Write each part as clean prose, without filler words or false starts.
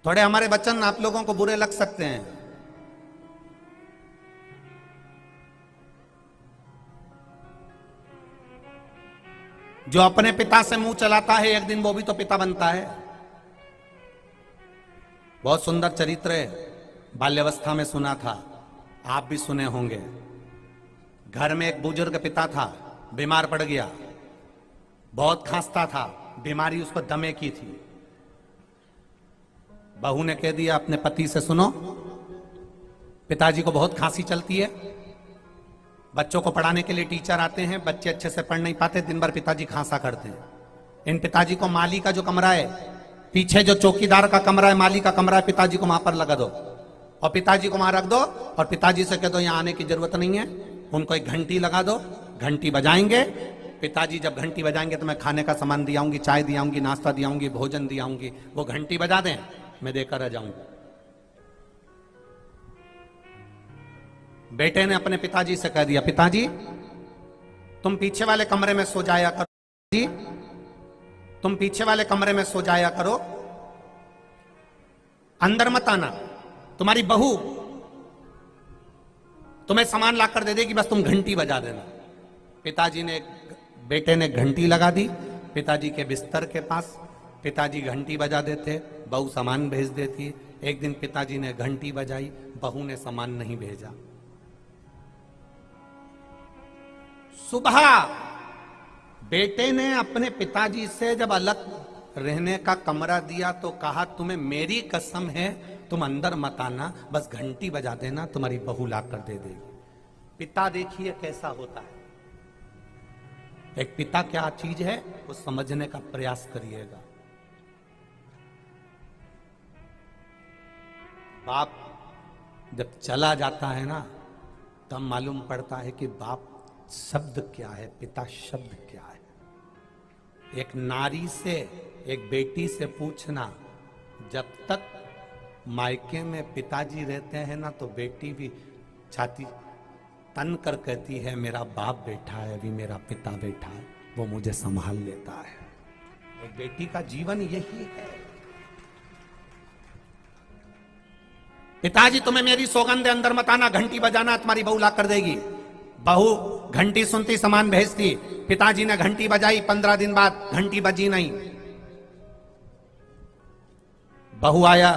थोड़े हमारे वचन आप लोगों को बुरे लग सकते हैं, जो अपने पिता से मुंह चलाता है एक दिन वो भी तो पिता बनता है। बहुत सुंदर चरित्र है, बाल्यावस्था में सुना था, आप भी सुने होंगे। घर में एक बुजुर्ग पिता था, बीमार पड़ गया, बहुत खांसता था, बीमारी उसको दमे की थी। बहू ने कह दिया अपने पति से, सुनो पिताजी को बहुत खांसी चलती है, बच्चों को पढ़ाने के लिए टीचर आते हैं, बच्चे अच्छे से पढ़ नहीं पाते, दिन भर पिताजी खांसा करते हैं। इन पिताजी को माली का जो कमरा है, पीछे जो चौकीदार का कमरा है, माली का कमरा है, पिताजी को वहां पर लगा दो और पिताजी को वहां रख दो और पिताजी से कह दो यहां आने की जरूरत नहीं है। उनको एक घंटी लगा दो, घंटी बजाएंगे, पिताजी जब घंटी बजाएंगे तो मैं खाने का सामान दियाऊंगी, चाय दियाऊंगी, नाश्ता दियाऊंगी, भोजन दियाऊंगी, वो घंटी बजा दें, मैं देकर आ जाऊंगा। बेटे ने अपने पिताजी से कह दिया, पिताजी तुम पीछे वाले कमरे में सो जाया करो, जी तुम पीछे वाले कमरे में सो जाया करो, अंदर मत आना, तुम्हारी बहू तुम्हें सामान लाकर दे देगी, बस तुम घंटी बजा देना। पिताजी ने, बेटे ने घंटी लगा दी पिताजी के बिस्तर के पास, पिताजी घंटी बजा देते, बहू सामान भेज देती। एक दिन पिताजी ने घंटी बजाई, बहू ने सामान नहीं भेजा। सुबह बेटे ने अपने पिताजी से जब अलग रहने का कमरा दिया तो कहा, तुम्हें मेरी कसम है तुम अंदर मत आना, बस घंटी बजा देना, तुम्हारी बहू लाकर दे देगी। पिता देखिए कैसा होता है, एक पिता क्या चीज है वो समझने का प्रयास करिएगा। बाप जब चला जाता है ना, तब मालूम पड़ता है कि बाप शब्द क्या है, पिता शब्द क्या है। एक नारी से, एक बेटी से पूछना, जब तक मायके में पिताजी रहते हैं ना, तो बेटी भी छाती तन कर कहती है मेरा बाप बैठा है, अभी मेरा पिता बैठा है, वो मुझे संभाल लेता है। एक बेटी का जीवन यही है। पिताजी तुम्हें मेरी सौगंध है, अंदर मत आना, घंटी बजाना, तुम्हारी बहू ला कर देगी। बहू घंटी सुनती सामान भेजती, पिताजी ने घंटी बजाई, 15 दिन बाद घंटी बजी नहीं। बहू आया,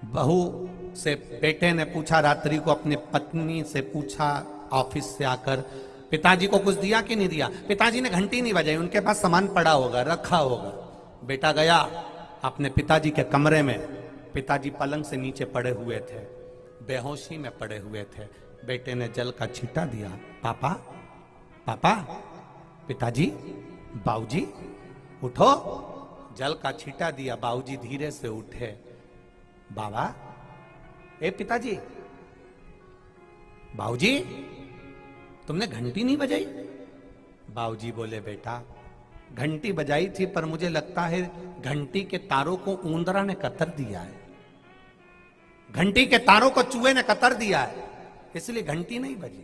बहू से बेटे ने पूछा, रात्रि को अपने पत्नी से पूछा ऑफिस से आकर, पिताजी को कुछ दिया कि नहीं दिया। पिताजी ने घंटी नहीं बजाई, उनके पास सामान पड़ा होगा, रखा होगा। बेटा गया अपने पिताजी के कमरे में, पिताजी पलंग से नीचे पड़े हुए थे, बेहोशी में पड़े हुए थे। बेटे ने जल का छींटा दिया, पापा पापा, पिताजी, बाबूजी उठो, जल का छींटा दिया, बाबूजी धीरे से उठे। बाबा, ए पिताजी, बाबूजी तुमने घंटी नहीं बजाई। बाबूजी बोले, बेटा घंटी बजाई थी, पर मुझे लगता है घंटी के तारों को ऊंदरा ने कतर दिया है, घंटी के तारों को चूहे ने कतर दिया है, इसलिए घंटी नहीं बजी।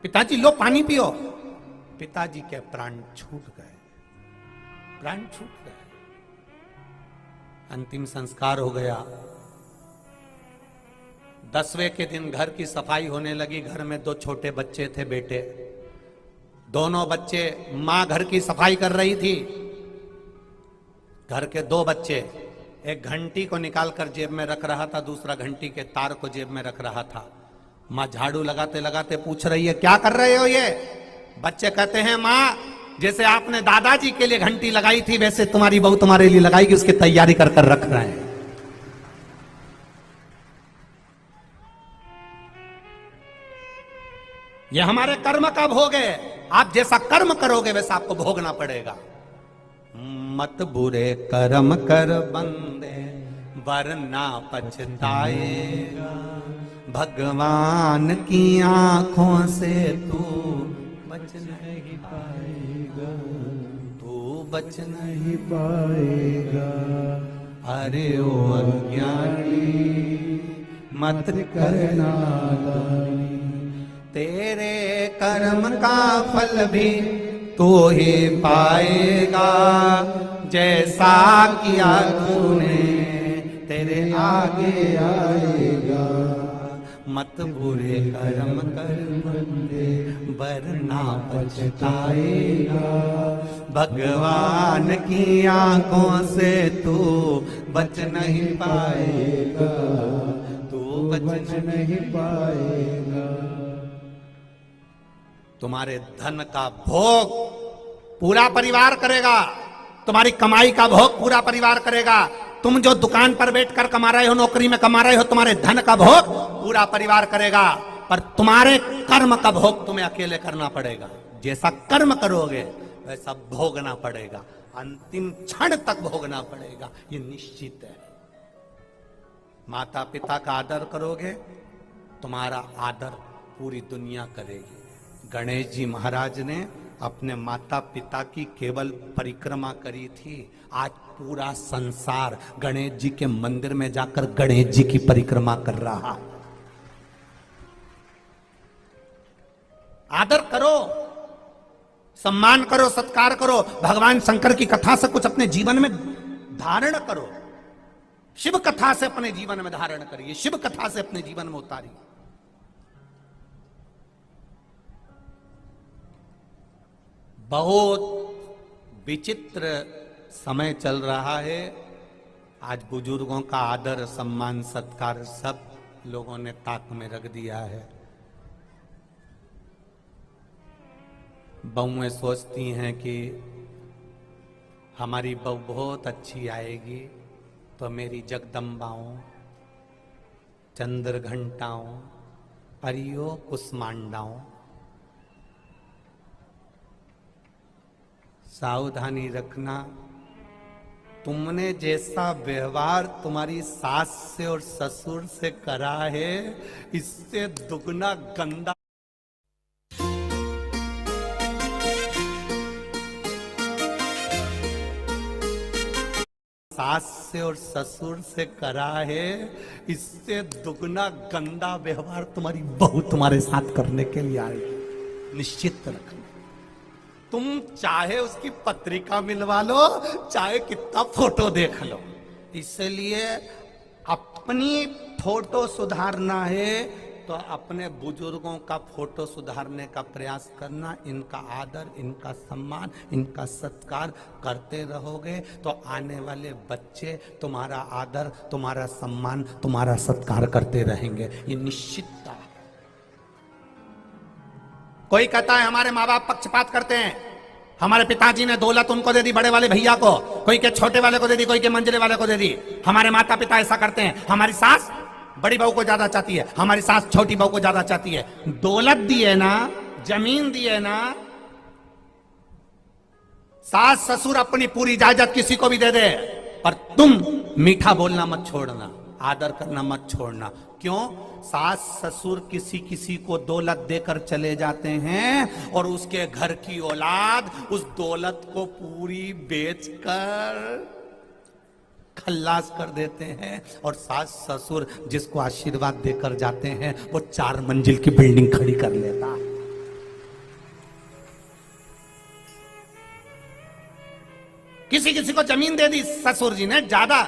पिताजी लो पानी पियो। पिताजी के प्राण छूट गए, प्राण छूट गए। अंतिम संस्कार हो गया। 10वें के दिन घर की सफाई होने लगी। घर में 2 छोटे बच्चे थे, बेटे, दोनों बच्चे, मां घर की सफाई कर रही थी। घर के 2 बच्चे, एक घंटी को निकालकर जेब में रख रहा था, दूसरा घंटी के तार को जेब में रख रहा था। मां झाड़ू लगाते लगाते पूछ रही है, क्या कर रहे हो ये? बच्चे कहते हैं, मां जैसे आपने दादाजी के लिए घंटी लगाई थी, वैसे तुम्हारी बहू तुम्हारे लिए लगाएगी, उसकी तैयारी कर कर रख रहे हैं। ये हमारे कर्म का भोग है। आप जैसा कर्म करोगे वैसा आपको भोगना पड़ेगा। मत बुरे कर्म कर बंदे, वरना पछताएगा। भगवान की आंखों से तू बच नहीं पाएगा, तू बच नहीं पाएगा। अरे ओ अज्ञानी मत करना, तेरे कर्म का फल भी तो ही पाएगा। जैसा किया तूने तेरे आगे आएगा। मत बुरे कर्म कर बंदे वरना पछताएगा। भगवान की आंखों से तू बच नहीं पाएगा, तू बच नहीं पाएगा। तुम्हारे धन का भोग पूरा परिवार करेगा, तुम्हारी कमाई का भोग पूरा परिवार करेगा। तुम जो दुकान पर बैठकर कमा रहे हो, नौकरी में कमा रहे हो, तुम्हारे धन का भोग पूरा परिवार करेगा, पर तुम्हारे कर्म का भोग तुम्हें अकेले करना पड़ेगा। जैसा कर्म करोगे वैसा भोगना पड़ेगा, अंतिम क्षण तक भोगना पड़ेगा, ये निश्चित है। माता पिता का आदर करोगे, तुम्हारा आदर पूरी दुनिया करेगी। गणेश जी महाराज ने अपने माता पिता की केवल परिक्रमा करी थी, आज पूरा संसार गणेश जी के मंदिर में जाकर गणेश जी की परिक्रमा कर रहा। आदर करो, सम्मान करो, सत्कार करो, भगवान शंकर की कथा से कुछ अपने जीवन में धारण करो, शिव कथा से अपने जीवन में धारण करिए, शिव कथा से अपने जीवन में उतारिए। बहुत विचित्र समय चल रहा है। आज बुजुर्गों का आदर सम्मान सत्कार सब लोगों ने ताक में रख दिया है। बहुएं सोचती हैं कि हमारी बहू बहुत अच्छी आएगी तो मेरी जगदम्बाओं, चंद्र घंटाओं, परियों, कुसमांडाओं, सावधानी रखना। तुमने जैसा व्यवहार तुम्हारी सास से और ससुर से करा है, इससे दुगना गंदा सास से और ससुर से करा है, इससे दुगना गंदा व्यवहार तुम्हारी बहू तुम्हारे साथ करने के लिए आएगी, निश्चित रखना। तुम चाहे उसकी पत्रिका मिलवा लो, चाहे कितना फोटो देख लो, इसलिए अपनी फोटो सुधारना है तो अपने बुजुर्गों का फोटो सुधारने का प्रयास करना। इनका आदर, इनका सम्मान, इनका सत्कार करते रहोगे तो आने वाले बच्चे तुम्हारा आदर, तुम्हारा सम्मान, तुम्हारा सत्कार करते रहेंगे, ये निश्चितता। कोई कहता है हमारे माँ बाप पक्षपात करते हैं, हमारे पिताजी ने दौलत उनको दे दी, बड़े वाले भैया को, कोई के छोटे वाले को दे दी, कोई के मंझले वाले को दे दी। हमारे माता पिता ऐसा करते हैं, हमारी सास बड़ी बहू को ज्यादा चाहती है, हमारी सास छोटी बहू को ज्यादा चाहती है। दौलत दी है ना, जमीन दी है ना, सास ससुर अपनी पूरी इजाजत किसी को भी दे दे, पर तुम मीठा बोलना मत छोड़ना, आदर करना मत छोड़ना। क्यों? सास ससुर किसी किसी को दौलत देकर चले जाते हैं और उसके घर की औलाद उस दौलत को पूरी बेचकर खल्लास कर देते हैं, और सास ससुर जिसको आशीर्वाद देकर जाते हैं वो 4 मंजिल की बिल्डिंग खड़ी कर लेता है। किसी किसी को जमीन दे दी ससुर जी ने ज्यादा,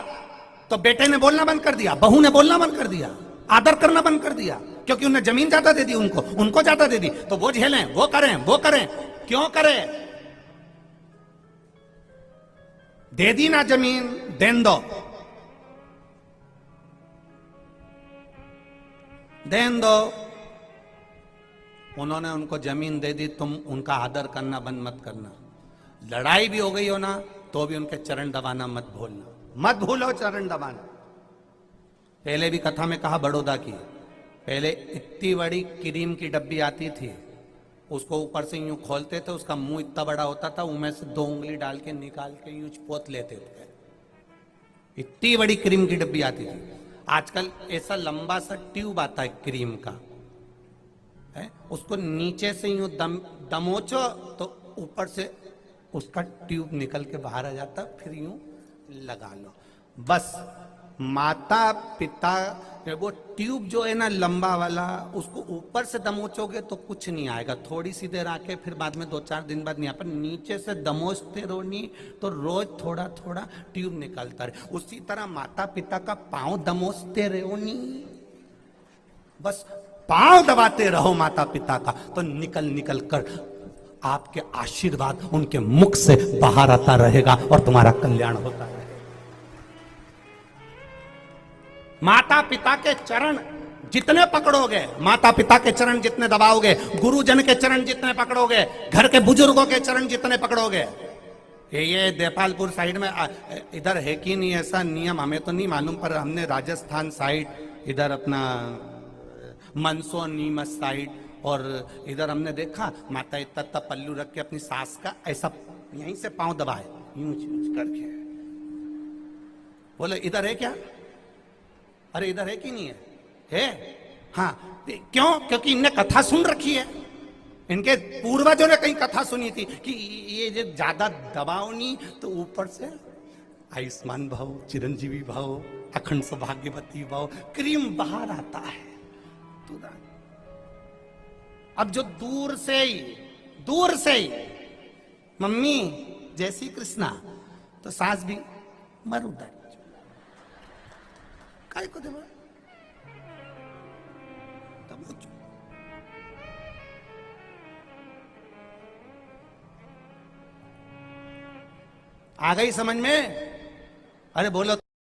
तो बेटे ने बोलना बंद कर दिया, बहू ने बोलना बंद कर दिया, आदर करना बंद कर दिया, क्योंकि उन्हें जमीन ज्यादा दे दी, उनको ज्यादा दे दी, तो वो झेलें, वो करें। क्यों करें? दे दी ना जमीन, देन दो, देन दो। उन्होंने उनको जमीन दे दी, तुम उनका आदर करना बंद मत करना। लड़ाई भी हो गई हो ना तो भी उनके चरण दबाना मत भूलना, मत भूलो चरण दबाना। पहले भी कथा में कहा बड़ौदा की, पहले इतनी बड़ी क्रीम की डब्बी आती थी, उसको ऊपर से यूं खोलते थे, उसका मुंह इतना बड़ा होता था, उनमें से 2 उंगली डाल के निकाल के यूं पोत लेते थे। इतनी बड़ी क्रीम की डब्बी आती थी। आजकल ऐसा लंबा सा ट्यूब आता है क्रीम का, है? उसको नीचे से यूं दमोचो तो ऊपर से उसका ट्यूब निकल के बाहर आ जाता, फिर यूं लगा लो। बस माता पिता, वो ट्यूब जो है ना लंबा वाला, उसको ऊपर से दमोचोगे तो कुछ नहीं आएगा, थोड़ी सी देर आके फिर बाद में 2-4 दिन बाद नहीं, पर नीचे से दमोचते रहो नहीं तो रोज थोड़ा थोड़ा ट्यूब निकलता रहे। उसी तरह माता पिता का पांव दमोचते रहो नहीं, बस पांव दबाते रहो माता पिता का, तो निकल निकल कर आपके आशीर्वाद उनके मुख से बाहर आता रहेगा और तुम्हारा कल्याण होता रहेगा। माता पिता के चरण जितने पकड़ोगे, माता पिता के चरण जितने दबाओगे, गुरुजन के चरण जितने पकड़ोगे, घर के बुजुर्गों के चरण जितने पकड़ोगे, ये देपालपुर साइड में इधर है कि नहीं ऐसा नियम हमें तो नहीं मालूम, पर हमने राजस्थान साइड, इधर अपना मनसो नीमच साइड, और इधर हमने देखा माता इतना पल्लू रख के अपनी सास का ऐसा यहीं से पांव दबाए यूं करके, बोले इधर है क्या? अरे इधर है कि नहीं है? हाँ, क्यों? क्योंकि इनने कथा सुन रखी है, इनके पूर्वजों ने कहीं कथा सुनी थी कि ये जो ज्यादा दबाव नहीं तो ऊपर से आयुष्मान भव, चिरंजीवी भव, अखंड सौभाग्यवती भव, क्रीम बाहर आता है। अब जो दूर से ही मम्मी जय श्री कृष्णा, तो सास भी मरुदा काय को देवा तब आ गई समझ में? अरे बोलो।